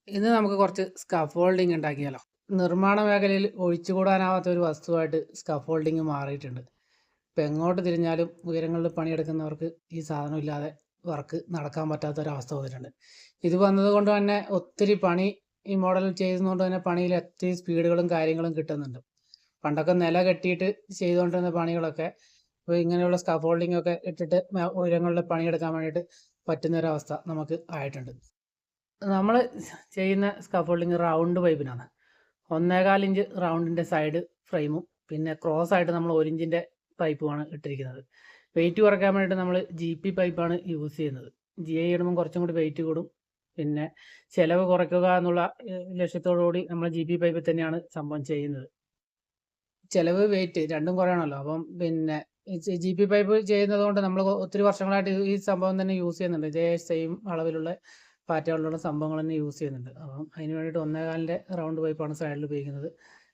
ഇന്ന് നമുക്ക് കുറച്ച് സ്കാഫോൾഡിങ് ഉണ്ടാക്കിയാലോ? നിർമ്മാണ മേഖലയിൽ ഒഴിച്ചുകൂടാനാവാത്ത ഒരു വസ്തുവായിട്ട് സ്കാഫോൾഡിങ് മാറിയിട്ടുണ്ട്. ഇപ്പം എങ്ങോട്ട് തിരിഞ്ഞാലും ഉയരങ്ങളിൽ പണിയെടുക്കുന്നവർക്ക് ഈ സാധനം ഇല്ലാതെ വർക്ക് നടക്കാൻ പറ്റാത്തൊരവസ്ഥ വന്നിട്ടുണ്ട്. ഇത് വന്നതുകൊണ്ട് തന്നെ ഒത്തിരി പണി ഈ മോഡൽ ചെയ്യുന്നതുകൊണ്ട് തന്നെ പണിയിൽ ഒത്തിരി സ്പീഡുകളും കാര്യങ്ങളും കിട്ടുന്നുണ്ട്. പണ്ടൊക്കെ നില കെട്ടിയിട്ട് ചെയ്തുകൊണ്ടിരുന്ന പണികളൊക്കെ ഇപ്പോൾ ഇങ്ങനെയുള്ള സ്കാഫോൾഡിംഗ് ഒക്കെ ഇട്ടിട്ട് ഉയരങ്ങളിൽ പണിയെടുക്കാൻ വേണ്ടിയിട്ട് പറ്റുന്നൊരവസ്ഥ നമുക്ക് ആയിട്ടുണ്ട്. നമ്മൾ ചെയ്യുന്ന സ്കാഫോൾഡിങ് റൗണ്ട് പൈപ്പിനാണ്. 1.25 ഇഞ്ച് റൗണ്ടിൻ്റെ സൈഡ് ഫ്രെയിമും പിന്നെ ക്രോസ് ആയിട്ട് നമ്മൾ 1 ഇഞ്ചിൻ്റെ പൈപ്പുമാണ് ഇട്ടിരിക്കുന്നത്. വെയിറ്റ് കുറയ്ക്കാൻ വേണ്ടിയിട്ട് നമ്മൾ GP പൈപ്പാണ് യൂസ് ചെയ്യുന്നത്. GI ഇടുമ്പം കുറച്ചും കൂടി വെയിറ്റ് കൂടും. പിന്നെ ചിലവ് കുറയ്ക്കുക എന്നുള്ള ലക്ഷ്യത്തോടു കൂടി നമ്മൾ GP പൈപ്പിൽ തന്നെയാണ് സംഭവം ചെയ്യുന്നത്. ചിലവ് വെയിറ്റ് രണ്ടും കുറയണമല്ലോ. അപ്പം പിന്നെ GP പൈപ്പ് ചെയ്യുന്നത് കൊണ്ട് നമ്മൾ ഒത്തിരി വർഷങ്ങളായിട്ട് ഈ സംഭവം തന്നെ യൂസ് ചെയ്യുന്നുണ്ട്. ഇതേ സെയിം അളവിലുള്ള പാറ്റേണിലുള്ള സംഭവങ്ങൾ തന്നെ യൂസ് ചെയ്യുന്നുണ്ട്. അപ്പം അതിന് വേണ്ടിയിട്ട് 1.25-ൻ്റെ റൗണ്ട് പൈപ്പാണ് സൈഡിൽ ഉപയോഗിക്കുന്നത്.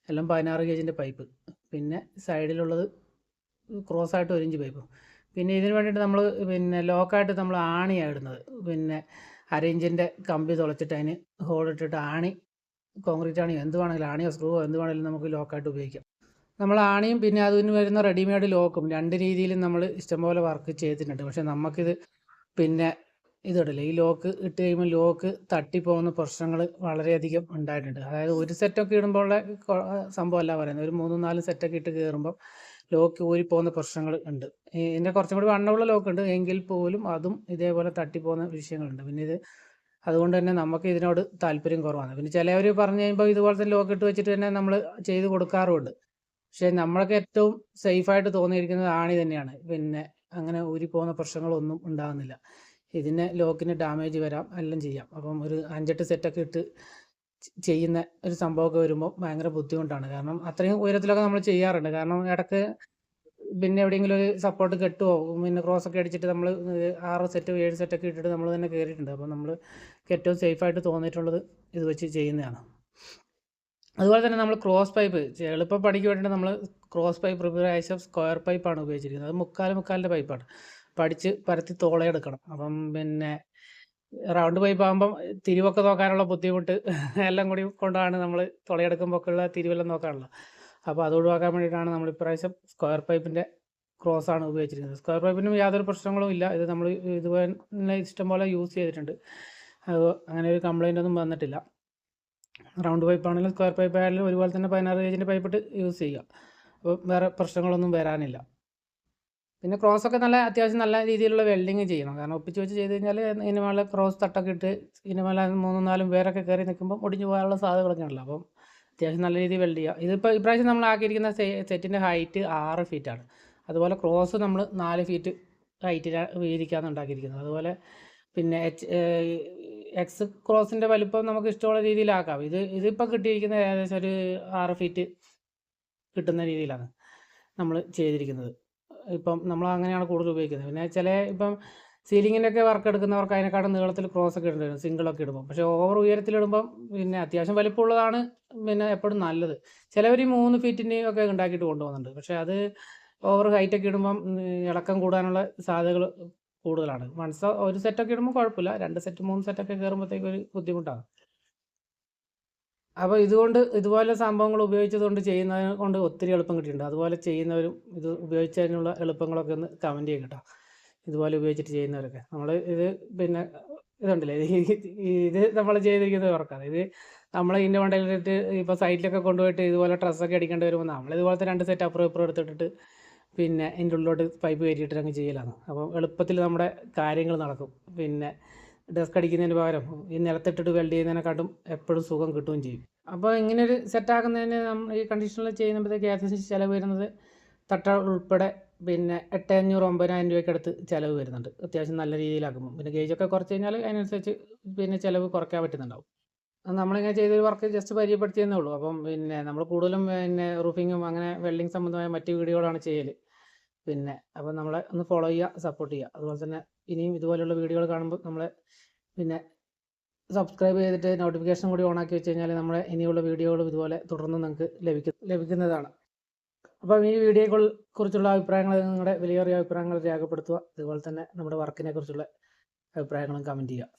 എല്ലാം 16 ഗേജിൻ്റെ പൈപ്പ്. പിന്നെ സൈഡിലുള്ളത് ക്രോസ് ആയിട്ട് 1 ഇഞ്ച് പൈപ്പ്. പിന്നെ ഇതിന് വേണ്ടിയിട്ട് നമ്മൾ പിന്നെ ലോക്കായിട്ട് നമ്മൾ ആണിയാണ് ഇടുന്നത്. പിന്നെ 1/2 ഇഞ്ചിൻ്റെ കമ്പി തുളച്ചിട്ട് അതിന് ഹോളിട്ടിട്ട് ആണി, കോൺക്രീറ്റ് ആണിയോ എന്ത് വേണമെങ്കിലും, ആണിയോ സ്ക്രൂവോ എന്ത് വേണമെങ്കിലും നമുക്ക് ലോക്കായിട്ട് ഉപയോഗിക്കാം. നമ്മൾ ആണിയും പിന്നെ അതിന് വരുന്ന റെഡിമെയ്ഡ് ലോക്കും രണ്ട് രീതിയിലും നമ്മൾ ഇഷ്ടംപോലെ വർക്ക് ചെയ്തിട്ടുണ്ട്. പക്ഷേ നമുക്കിത് പിന്നെ ഇതിടില്ല, ഈ ലോക്ക് ഇട്ട് കഴിയുമ്പോൾ ലോക്ക് തട്ടിപ്പോകുന്ന പ്രശ്നങ്ങൾ വളരെയധികം ഉണ്ടായിട്ടുണ്ട്. അതായത് ഒരു സെറ്റൊക്കെ ഇടുമ്പോൾ ഉള്ള സംഭവമല്ല പറയുന്നത്, ഒരു 3-4 സെറ്റൊക്കെ ഇട്ട് കയറുമ്പോൾ ലോക്ക് ഊരിപ്പോകുന്ന പ്രശ്നങ്ങൾ ഉണ്ട്. ഇതിൻ്റെ കുറച്ചും കൂടി വണ്ണമുള്ള ലോക്ക് ഉണ്ട്, എങ്കിൽ പോലും അതും ഇതേപോലെ തട്ടിപ്പോകുന്ന വിഷയങ്ങളുണ്ട്. പിന്നെ ഇത് അതുകൊണ്ട് തന്നെ നമുക്ക് ഇതിനോട് താല്പര്യം കുറവാണ്. പിന്നെ ചിലവർ പറഞ്ഞു കഴിയുമ്പോൾ ഇതുപോലത്തെ ലോക്ക് ഇട്ട് വെച്ചിട്ട് തന്നെ നമ്മൾ ചെയ്ത് കൊടുക്കാറുമുണ്ട്. പക്ഷേ നമ്മൾക്ക് ഏറ്റവും സേഫായിട്ട് തോന്നിയിരിക്കുന്നത് ആണി തന്നെയാണ്. പിന്നെ അങ്ങനെ ഊരിപ്പോകുന്ന പ്രശ്നങ്ങളൊന്നും ഉണ്ടാകുന്നില്ല. ഇതിന് ലോക്കിന് ഡാമേജ് വരാം, എല്ലാം ചെയ്യാം. അപ്പം ഒരു 5-8 സെറ്റൊക്കെ ഇട്ട് ചെയ്യുന്ന ഒരു സംഭവമൊക്കെ വരുമ്പോൾ ഭയങ്കര ബുദ്ധിമുട്ടാണ്. കാരണം അത്രയും ഉയരത്തിലൊക്കെ നമ്മൾ ചെയ്യാറുണ്ട്. കാരണം ഇടയ്ക്ക് പിന്നെ എവിടെയെങ്കിലും ഒരു സപ്പോർട്ട് കെട്ടുമോ പിന്നെ ക്രോസൊക്കെ അടിച്ചിട്ട് നമ്മൾ 6 സെറ്റ് 7 സെറ്റൊക്കെ ഇട്ടിട്ട് നമ്മൾ തന്നെ കയറിയിട്ടുണ്ട്. അപ്പോൾ നമ്മൾ ഏറ്റവും സേഫായിട്ട് തോന്നിയിട്ടുള്ളത് ഇത് വെച്ച് ചെയ്യുന്നതാണ്. അതുപോലെ തന്നെ നമ്മൾ ക്രോസ് പൈപ്പ് എളുപ്പം പണിക്ക് വേണ്ടിയിട്ട് നമ്മൾ ക്രോസ് പൈപ്പ് പ്രിപ്പറേഷൻ സ്ക്വയർ പൈപ്പാണ് ഉപയോഗിച്ചിരിക്കുന്നത്. അത് മുക്കാലിൻ്റെ പൈപ്പാണ്. പഠിച്ച് പരത്തി തോളയെടുക്കണം. അപ്പം പിന്നെ റൗണ്ട് പൈപ്പ് ആകുമ്പം തിരിവൊക്കെ നോക്കാനുള്ള ബുദ്ധിമുട്ട് എല്ലാം കൂടി കൊണ്ടാണ് നമ്മൾ തുളയെടുക്കുമ്പോൾ ഒക്കെ ഉള്ള തിരിവെല്ലാം നോക്കാനുള്ളത്. അപ്പോൾ അത് ഒഴിവാക്കാൻ വേണ്ടിയിട്ടാണ് നമ്മൾ ഇപ്രാവശ്യം സ്ക്വയർ പൈപ്പിൻ്റെ ക്രോസാണ് ഉപയോഗിച്ചിരിക്കുന്നത്. സ്ക്വയർ പൈപ്പിനും യാതൊരു പ്രശ്നങ്ങളും ഇല്ല. ഇത് നമ്മൾ ഇതുപോലെ ഇഷ്ടംപോലെ യൂസ് ചെയ്തിട്ടുണ്ട്. അത് അങ്ങനെ ഒരു കംപ്ലൈൻ്റ് ഒന്നും വന്നിട്ടില്ല. റൗണ്ട് പൈപ്പ് ആണെങ്കിലും സ്ക്വയർ പൈപ്പ് ആയാലും ഒരുപോലെ തന്നെ 16 ഗേജിൻ്റെ പൈപ്പിട്ട് യൂസ് ചെയ്യുക. അപ്പോൾ വേറെ പ്രശ്നങ്ങളൊന്നും വരാനില്ല. പിന്നെ ക്രോസൊക്കെ അത്യാവശ്യം നല്ല രീതിയിലുള്ള വെൽഡിങ് ചെയ്യണം. കാരണം ഒപ്പിച്ച് വെച്ച് ചെയ്ത് കഴിഞ്ഞാൽ ഇതിന് മേലെ ക്രോസ് തട്ടൊക്കെ ഇട്ട് ഇതിന് മേലെ 3-4 പേരൊക്കെ കയറി നിൽക്കുമ്പോൾ ഒടിഞ്ഞു പോകാനുള്ള സാധ്യതകളൊക്കെ ഉണ്ടല്ലോ. അപ്പം അത്യാവശ്യം നല്ല രീതിയിൽ വെൽഡ് ചെയ്യുക. ഇതിപ്പോൾ ഇപ്രാവശ്യം നമ്മൾ ആക്കിയിരിക്കുന്ന സെറ്റിൻ്റെ ഹൈറ്റ് 6 ഫീറ്റാണ്. അതുപോലെ ക്രോസ് നമ്മൾ 4 ഫീറ്റ് ഹൈറ്റിൽ വീതിക്കാണ് ഉണ്ടാക്കിയിരിക്കുന്നത്. അതുപോലെ പിന്നെ എക്സ് ക്രോസിൻ്റെ വലിപ്പം നമുക്ക് ഇഷ്ടമുള്ള രീതിയിലാക്കാം. ഇതിപ്പോൾ കിട്ടിയിരിക്കുന്നത് ഏകദേശം ഒരു 6 ഫീറ്റ് കിട്ടുന്ന രീതിയിലാണ് നമ്മൾ ചെയ്തിരിക്കുന്നത്. ഇപ്പം നമ്മൾ അങ്ങനെയാണ് കൂടുതൽ ഉപയോഗിക്കുന്നത്. പിന്നെ ഇപ്പം സീലിങ്ങിൻ്റെയൊക്കെ വർക്ക് എടുക്കുന്നവർക്ക് അതിനെക്കാളും നീളത്തിൽ ക്രോസൊക്കെ ഇടേണ്ടി വരും സിംഗിളൊക്കെ ഇടുമ്പോൾ. പക്ഷേ ഓവർ ഉയരത്തിലിടുമ്പം പിന്നെ അത്യാവശ്യം വലിപ്പമുള്ളതാണ് പിന്നെ എപ്പോഴും നല്ലത്. ചിലവർ 3 ഫീറ്റിൻ്റെയും ഒക്കെ ഉണ്ടാക്കിയിട്ട് കൊണ്ടുപോകുന്നുണ്ട്. പക്ഷേ അത് ഓവർ ഹൈറ്റൊക്കെ ഇടുമ്പം ഇളക്കം കൂടാനുള്ള സാധ്യതകൾ കൂടുതലാണ്. ഒരു സെറ്റൊക്കെ ഇടുമ്പോൾ കുഴപ്പമില്ല, 2 സെറ്റ് 3 സെറ്റൊക്കെ കയറുമ്പോഴത്തേക്ക് ഒരു ബുദ്ധിമുട്ടാണ്. അപ്പോൾ ഇതുപോലെ സംഭവങ്ങൾ ഉപയോഗിച്ചതുകൊണ്ട് ചെയ്യുന്നതിനെ കൊണ്ട് ഒത്തിരി എളുപ്പം കിട്ടിയിട്ടുണ്ട്. അതുപോലെ ചെയ്യുന്നവരും ഇത് ഉപയോഗിച്ചതിനുള്ള എളുപ്പങ്ങളൊക്കെ ഒന്ന് കമൻറ്റ് ചെയ്യും കേട്ടോ. ഇതുപോലെ ഉപയോഗിച്ചിട്ട് ചെയ്യുന്നവരൊക്കെ നമ്മൾ പിന്നെ ഇതുണ്ടല്ലേ, ഇത് നമ്മൾ ചെയ്തിരിക്കുന്നത് വർക്കാണ്. ഇത് നമ്മൾ ഇതിൻ്റെ മണ്ടയിലിട്ട് ഇപ്പോൾ സൈറ്റിലൊക്കെ കൊണ്ടുപോയിട്ട് ഇതുപോലെ ഡ്രസ്സൊക്കെ അടിക്കേണ്ടി വരുമ്പോൾ നമ്മൾ ഇതുപോലത്തെ 2 സെറ്റ് അപ്പുറം ഇപ്പുറം എടുത്തിട്ടിട്ട് പിന്നെ ഇതിൻ്റെ ഉള്ളിലോട്ട് പൈപ്പ് കയറ്റിയിട്ട് അങ്ങ് ചെയ്യലാണ്. അപ്പം എളുപ്പത്തിൽ നമ്മുടെ കാര്യങ്ങൾ നടക്കും. പിന്നെ ഡെസ്ക് അടിക്കുന്നതിന് പകരം ഈ നിലത്തിട്ടിട്ട് വെൽഡ് ചെയ്യുന്നതിനെക്കാട്ടും എപ്പോഴും സുഖം കിട്ടുകയും ചെയ്യും. അപ്പോൾ ഇങ്ങനെ ഒരു സെറ്റാക്കുന്നതിന് നമ്മൾ ഈ കണ്ടീഷനിൽ ചെയ്യുമ്പോഴത്തേക്ക് ഏകദേശം ചിലവ് വരുന്നത് തട്ട ഉൾപ്പെടെ പിന്നെ 8,500-9,000 രൂപയ്ക്ക് അടുത്ത് ചിലവ് വരുന്നുണ്ട്. അത്യാവശ്യം നല്ല രീതിയിലാക്കുമ്പോൾ പിന്നെ ഗേജൊക്കെ കുറച്ച് കഴിഞ്ഞാൽ അതിനനുസരിച്ച് പിന്നെ ചിലവ് കുറയ്ക്കാൻ പറ്റുന്നുണ്ടാവും. നമ്മളിങ്ങനെ ചെയ്തൊരു വർക്ക് ജസ്റ്റ് പരിചയപ്പെടുത്തിയെന്നേ ഉള്ളൂ. അപ്പം പിന്നെ നമ്മൾ കൂടുതലും പിന്നെ റൂഫിങ്ങും അങ്ങനെ വെൽഡിങ് സംബന്ധമായ മറ്റ് വീഡിയോകളാണ് ചെയ്യൽ. പിന്നെ അപ്പോൾ നമ്മളെ ഒന്ന് ഫോളോ ചെയ്യുക, സപ്പോർട്ട് ചെയ്യുക. അതുപോലെ തന്നെ ഇനിയും ഇതുപോലെയുള്ള വീഡിയോകൾ കാണുമ്പോൾ നമ്മളെ പിന്നെ സബ്സ്ക്രൈബ് ചെയ്തിട്ട് നോട്ടിഫിക്കേഷൻ കൂടി ഓണാക്കി വെച്ച് കഴിഞ്ഞാൽ നമ്മുടെ ഇനിയുള്ള വീഡിയോകളും ഇതുപോലെ തുടർന്ന് നിങ്ങൾക്ക് ലഭിക്കുന്നതാണ്. അപ്പം ഈ വീഡിയോയെ കുറിച്ചുള്ള അഭിപ്രായങ്ങൾ, നിങ്ങളുടെ വിലയേറിയ അഭിപ്രായങ്ങൾ രേഖപ്പെടുത്തുക. അതുപോലെ തന്നെ നമ്മുടെ വർക്കിനെ കുറിച്ചുള്ള അഭിപ്രായങ്ങളും കമൻറ്റ് ചെയ്യുക.